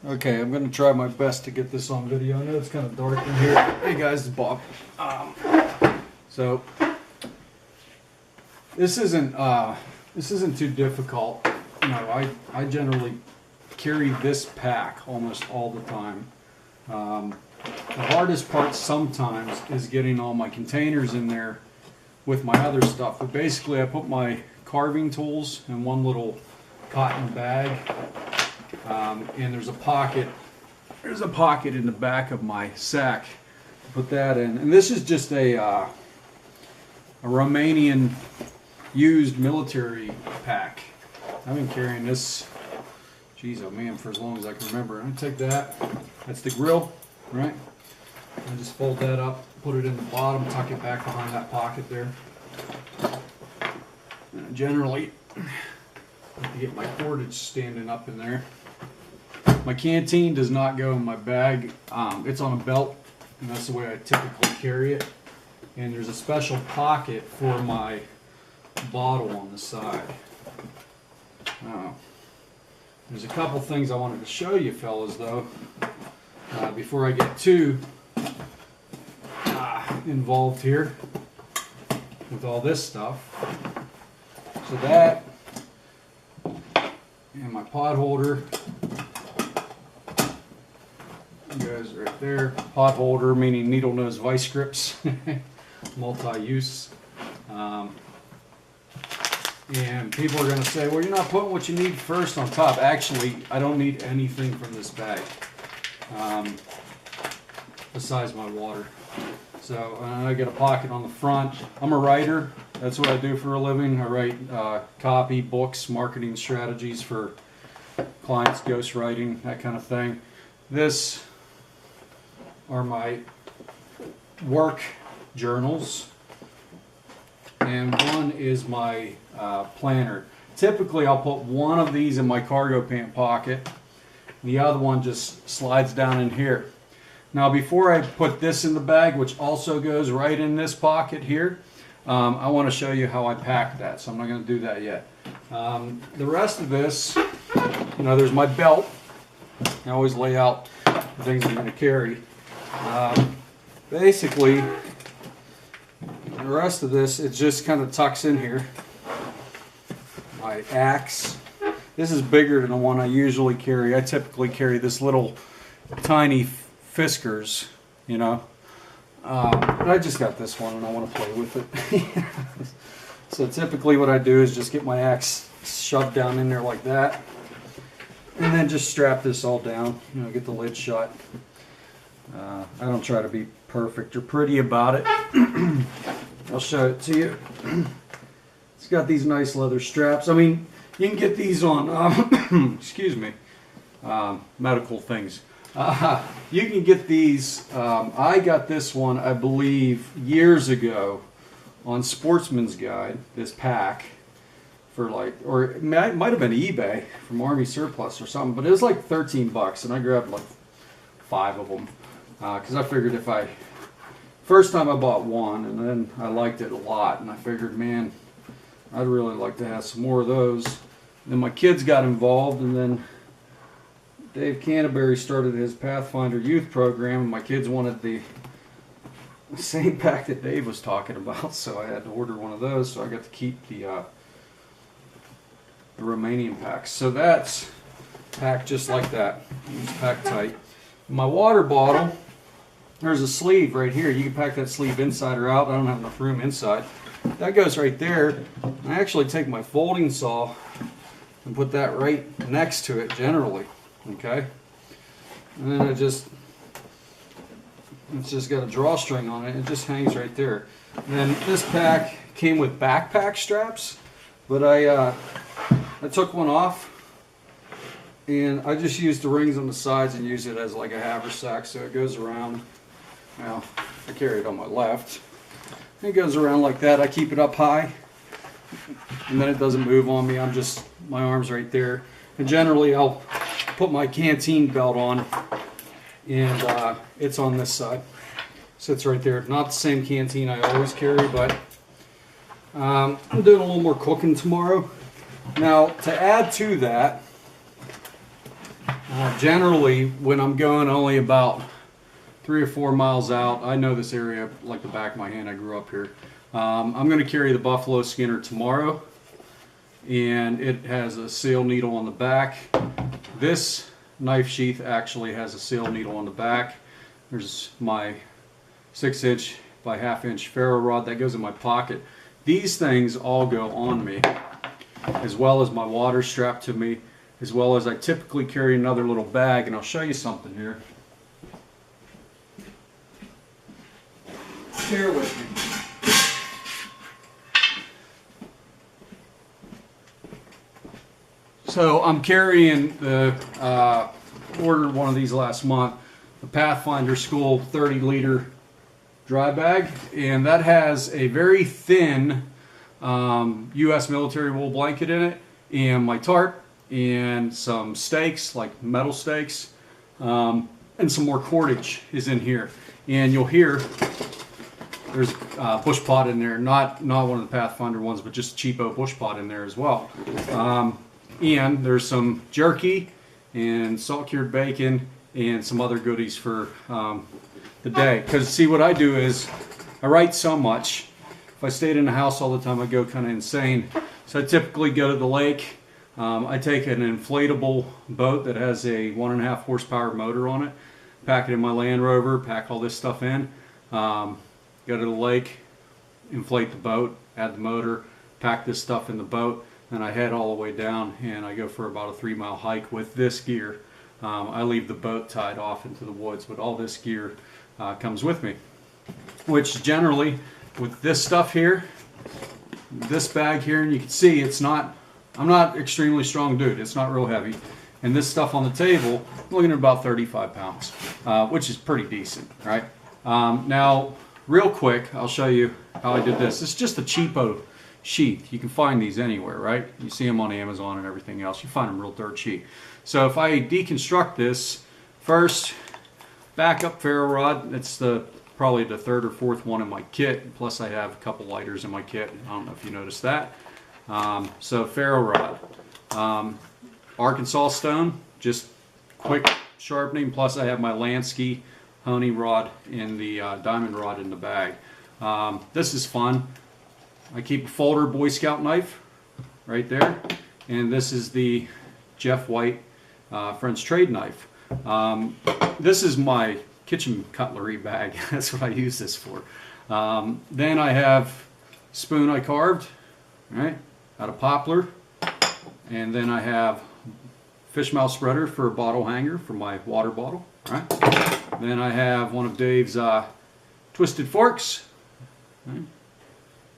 Okay, I'm going to try my best to get this on video. I know it's kind of dark in here. Hey guys, it's Bob. So this isn't too difficult. You know, I generally carry this pack almost all the time. The hardest part sometimes is getting all my containers in there with my other stuff. But basically, I put my carving tools in one little cotton bag. And there's a pocket in the back of my sack. Put that in, and this is just a Romanian used military pack. I've been carrying this, geez, oh man, for as long as I can remember. I'm gonna take that. That's the grill, right? I just fold that up, put it in the bottom, tuck it back behind that pocket there. And generally, I have to get my cordage standing up in there. My canteen does not go in my bag. It's on a belt, and that's the way I typically carry it. And there's a special pocket for my bottle on the side. There's a couple things I wanted to show you fellas though, before I get too involved here with all this stuff. So that, and my pot holder goes right there. Pot holder meaning needle nose vice grips, multi-use. And people are going to say, well, you're not putting what you need first on top. Actually, I don't need anything from this bag besides my water. So I got a pocket on the front. I'm a writer. That's what I do for a living. I write copy, books, marketing strategies for clients, ghostwriting, that kind of thing. This are my work journals, and one is my planner. Typically I'll put one of these in my cargo pant pocket, the other one just slides down in here. Now before I put this in the bag, which also goes right in this pocket here, I want to show you how I pack that, so I'm not going to do that yet. The rest of this, you know, there's my belt. I always lay out the things I'm going to carry. Basically, the rest of this, it just kind of tucks in here. My axe. This is bigger than the one I usually carry. I typically carry this little tiny Fiskars, you know. But I just got this one and I want to play with it. So typically what I do is just get my axe shoved down in there like that. And then just strap this all down, you know, get the lid shut. I don't try to be perfect or pretty about it. I'll show it to you. It's got these nice leather straps. I mean, you can get these on, excuse me, medical things. You can get these, I got this one, I believe, years ago on Sportsman's Guide, this pack, for like, or it might have been eBay from Army Surplus or something, but it was like 13 bucks, and I grabbed like 5 of them, because I figured if first time I bought one, and then I liked it a lot, and I figured, man, I'd really like to have some more of those. And then my kids got involved, and then Dave Canterbury started his Pathfinder youth program, and my kids wanted the same pack that Dave was talking about, so I had to order one of those, so I got to keep the Romanian packs. So that's packed just like that. It's packed tight. My water bottle, there's a sleeve right here. You can pack that sleeve inside or out. I don't have enough room inside. That goes right there. I actually take my folding saw and put that right next to it generally. Okay? And then it's just got a drawstring on it. It just hangs right there. And then this pack came with backpack straps, but I took one off and I just used the rings on the sides and use it as like a haversack, so it goes around. Now, I carry it on my left. It goes around like that. I keep it up high, and then it doesn't move on me. My arm's right there. And generally, I'll put my canteen belt on, and it's on this side. Sits right there. Not the same canteen I always carry, but I'm doing a little more cooking tomorrow. Now, to add to that, Generally, when I'm going only about 3 or 4 miles out, I know this area like the back of my hand. I grew up here. I'm going to carry the buffalo skinner tomorrow, and it has a seal needle on the back. This knife sheath actually has a seal needle on the back. There's my 6" by 1/2" ferro rod that goes in my pocket. These things all go on me, as well as my water strapped to me, as well as I typically carry another little bag, and I'll show you something here. Bear with me. So I'm carrying the, ordered one of these last month, the Pathfinder School 30-liter dry bag, and that has a very thin U.S. military wool blanket in it, and my tarp, and some stakes, like metal stakes, and some more cordage is in here. And you'll hear there's a bush pot in there, not one of the Pathfinder ones, but just cheapo bush pot in there as well. And there's some jerky and salt cured bacon and some other goodies for the day. Because see, what I do is I write so much. If I stayed in the house all the time, I'd go kind of insane. So I typically go to the lake. I take an inflatable boat that has a 1.5 horsepower motor on it, pack it in my Land Rover, pack all this stuff in, go to the lake, inflate the boat, add the motor, pack this stuff in the boat, and I head all the way down, and I go for about a 3-mile hike with this gear. I leave the boat tied off into the woods, but all this gear comes with me, which generally with this stuff here, this bag here, and you can see it's not, I'm not extremely strong dude, it's not real heavy, and this stuff on the table, I'm looking at about 35 pounds, which is pretty decent, right? Now, real quick, I'll show you how I did this. It's just a cheapo sheath. You can find these anywhere, right? You see them on Amazon and everything else. You find them real dirt cheap. So if I deconstruct this, first, backup ferro rod. It's probably the 3rd or 4th one in my kit. Plus I have a couple lighters in my kit. I don't know if you noticed that. So ferro rod. Arkansas stone, just quick sharpening. Plus I have my Lansky honey rod in the diamond rod in the bag. This is fun. I keep a folder Boy Scout knife right there, and this is the Jeff White French trade knife. This is my kitchen cutlery bag. That's what I use this for. Then I have spoon I carved, right, out of poplar, and then I have fish mouth spreader for a bottle hanger for my water bottle, right. Then I have one of Dave's twisted forks, right?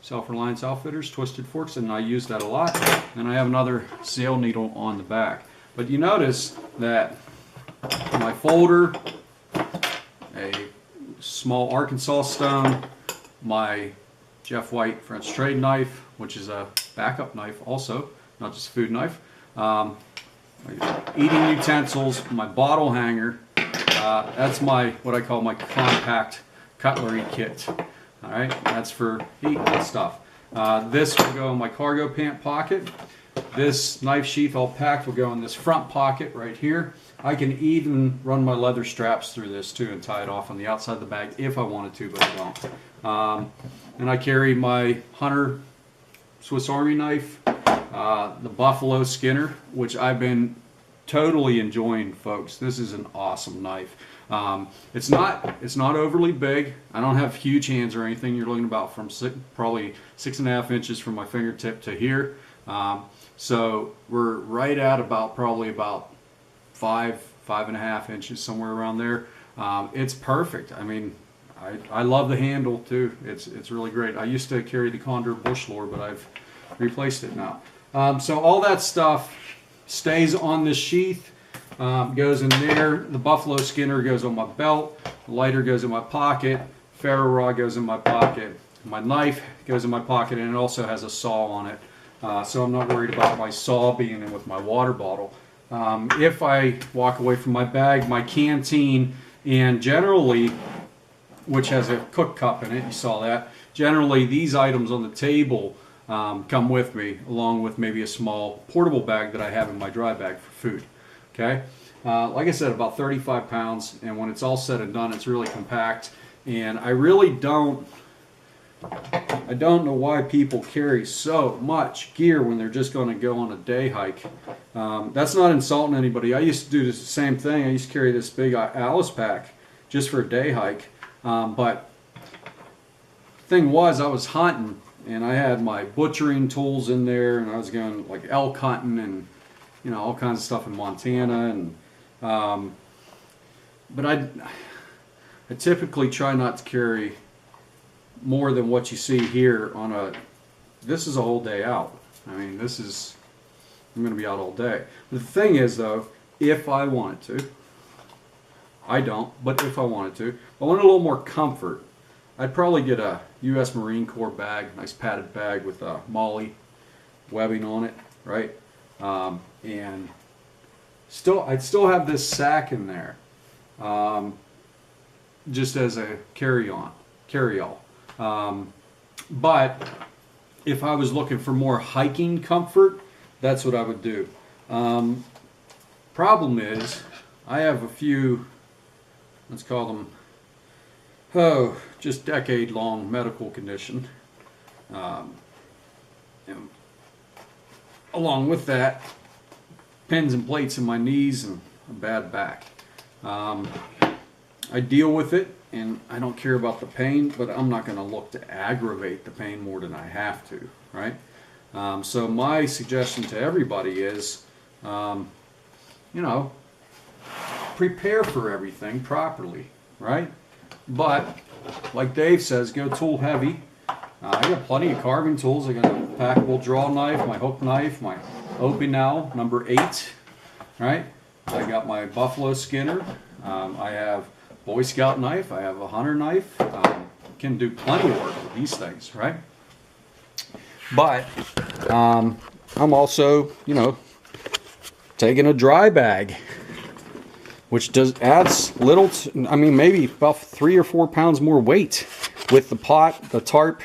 Self-Reliance Outfitters twisted forks, and I use that a lot. And I have another sail needle on the back. But you notice that my folder, a small Arkansas stone, my Jeff White French trade knife, which is a backup knife also, not just a food knife, my eating utensils, my bottle hanger. That's my, what I call my compact cutlery kit. All right, that's for eating and stuff. This will go in my cargo pant pocket. This knife sheath all packed will go in this front pocket right here. I can even run my leather straps through this too and tie it off on the outside of the bag if I wanted to, but I don't. And I carry my Hunter Swiss Army knife, the Buffalo Skinner, which I've been totally enjoying, folks. This is an awesome knife. It's not overly big. I don't have huge hands or anything. You're looking about from probably 6.5 inches from my fingertip to here. So we're right at probably about 5.5 inches, somewhere around there. It's perfect. I mean, I love the handle too. It's really great. I used to carry the Condor Bush Lore, but I've replaced it now. So all that stuff stays on this sheath. Goes in there. The Buffalo Skinner goes on my belt. The lighter goes in my pocket. Ferro rod goes in my pocket. My knife goes in my pocket, and it also has a saw on it. So I'm not worried about my saw being in with my water bottle. If I walk away from my bag, my canteen, and generally, which has a cook cup in it, you saw that. Generally, these items on the table come with me, along with maybe a small portable bag that I have in my dry bag for food. Okay, like I said, about 35 pounds, and when it's all said and done, it's really compact. And I really don't know why people carry so much gear when they're just going to go on a day hike. That's not insulting anybody. I used to do the same thing. I used to carry this big Alice pack just for a day hike. But the thing was, I was hunting, and I had my butchering tools in there, and I was going like elk hunting and, you know, all kinds of stuff in Montana. And but I typically try not to carry more than what you see here on a, this is a whole day out. I mean, I'm going to be out all day. The thing is though, if I wanted to, I don't, but if I wanted to, I want a little more comfort. I'd probably get a U.S. Marine Corps bag, nice padded bag with a MOLLE webbing on it, right? And I'd still have this sack in there, just as a carry-all. But if I was looking for more hiking comfort, that's what I would do. Problem is, I have a few, let's call them, just decade-long medical condition. And along with that, pins and plates in my knees and a bad back. I deal with it, and I don't care about the pain, but I'm not going to look to aggravate the pain more than I have to, right? So my suggestion to everybody is, you know, prepare for everything properly, right? But like Dave says, go tool heavy. I got plenty of carving tools. I got a packable draw knife, my hook knife, my Opinel #8, right? I got my buffalo skinner. I have Boy Scout knife. I have a hunter knife. Can do plenty of work with these things, right? But I'm also, you know, taking a dry bag, which adds little, I mean, maybe about 3 or 4 pounds more weight with the pot, the tarp,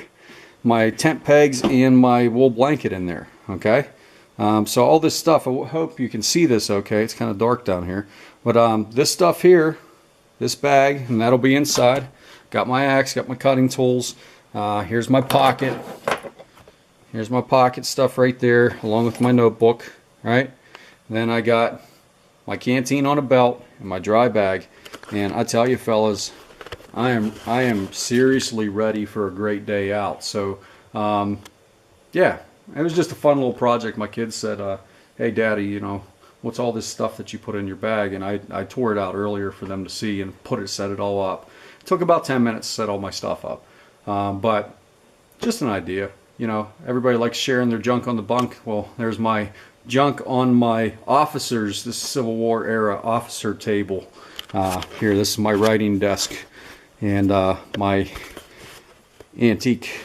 my tent pegs, and my wool blanket in there, okay? So all this stuff, I hope you can see this okay. It's kind of dark down here. But this stuff here, this bag, and that'll be inside. Got my axe, got my cutting tools. Here's my pocket. Here's my pocket stuff right there, along with my notebook, right? Then I got my canteen on a belt and my dry bag. And I tell you fellas, I am seriously ready for a great day out. So yeah, it was just a fun little project. My kids said, hey daddy, you know, what's all this stuff that you put in your bag? And I tore it out earlier for them to see and set it all up. It took about 10 minutes to set all my stuff up. But just an idea. You know, everybody likes sharing their junk on the bunk. Well, there's my junk on my officers, this Civil War era officer table. Here, this is my writing desk and my antique,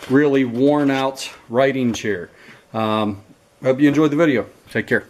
really worn out writing chair. Hope you enjoyed the video. Take care.